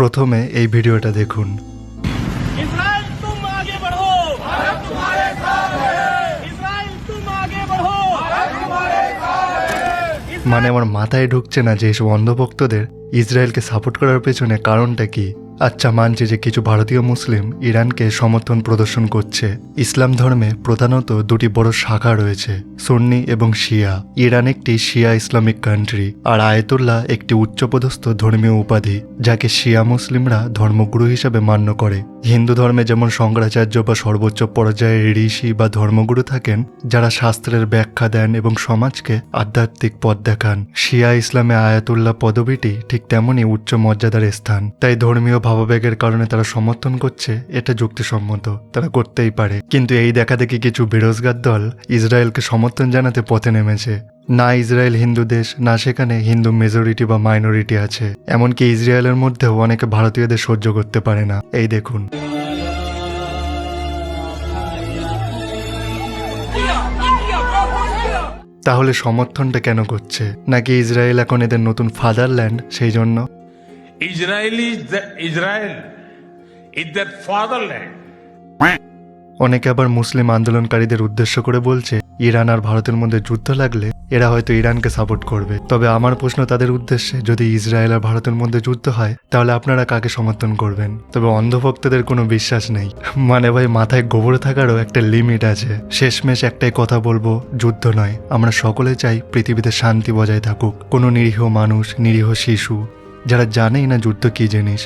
প্রথমে এই ভিডিওটা দেখুন। इजराइल तुम आगे बढ़ो, भारत तुम्हारे साथ है। इजराइल तुम आगे बढ़ो, भारत तुम्हारे साथ है। মানে আমার মাথায় ঢুকছে না যে এইসব অন্ধভক্তদের ইসরায়েলকে সাপোর্ট করার পেছনে কারণটা কি। আচ্ছা, মানছি যে কিছু ভারতীয় মুসলিম ইরানকে সমর্থন প্রদর্শন করছে। ইসলাম ধর্মে প্রধানত দুটি বড় শাখা রয়েছে, সুন্নি এবং শিয়া। ইরান একটি শিয়া ইসলামিক কান্ট্রি, আর আয়াতুল্লাহ একটি উচ্চপদস্থ ধর্মীয় উপাধি যাকে শিয়া মুসলিমরা ধর্মগুরু হিসাবে মান্য করে। হিন্দু ধর্মে যেমন শঙ্করাচার্য বা সর্বোচ্চ পর্যায়ের ঋষি বা ধর্মগুরু থাকেন, যারা শাস্ত্রের ব্যাখ্যা দেন এবং সমাজকে আধ্যাত্মিক পথ দেখান, শিয়া ইসলামে আয়াতুল্লাহ পদবীটি ঠিক তেমনই উচ্চ মর্যাদার স্থান। তাই ধর্মীয় ভাবাবেগের কারণে তারা সমর্থন করছে, এটা যুক্তিসম্মত, তারা করতেই পারে। কিন্তু এই দেখাদেখি কিছু বেরোজগার দল ইসরায়েলকে সমর্থন জানাতে পথে নেমেছে। না ইসরায়েল হিন্দু দেশ, না সেখানে হিন্দু মেজরিটি বা মাইনরিটি আছে। এমনকি ইসরায়েলের মধ্যেও অনেকে ভারতীয়দের সহ্য করতে পারে না। এই দেখুন। তাহলে সমর্থনটা কেন করছে? নাকি ইসরায়েল এখন এদের নতুন ফাদারল্যান্ড, সেই জন্য? Israel is their fatherland. অনেকে আবার মুসলিম আন্দোলনকারীদের উদ্দেশ্য করে বলছে, ইরান আর ভারতের মধ্যে যুদ্ধ লাগলে এরা হয়তো ইরানকে সাপোর্ট করবে। তবে আমার প্রশ্ন তাদের উদ্দেশ্যে, যদি ইসরায়েল আর ভারতের মধ্যে যুদ্ধ হয় তাহলে আপনারা কাকে সমর্থন করবেন? তবে অন্ধভক্তদের কোনো বিশ্বাস নেই। মানে ভাই, মাথায় গোবর থাকারও একটা লিমিট আছে। শেষমেশ একটাই কথা বলবো, যুদ্ধ নয়। আমরা সকলে চাই পৃথিবীতে শান্তি বজায় থাকুক। কোনো নিরীহ মানুষ, নিরীহ শিশু যারা জানেই না যুদ্ধ কি জিনিস,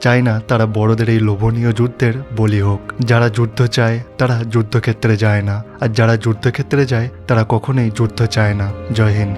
চাই না তারা বড়দের এই লোভনীয় যুদ্ধের বলি হোক। যারা যুদ্ধ চায় তারা যুদ্ধক্ষেত্রে যায় না, আর যারা যুদ্ধক্ষেত্রে যায় তারা কখনোই যুদ্ধ চায় না। জয় হিন্দ।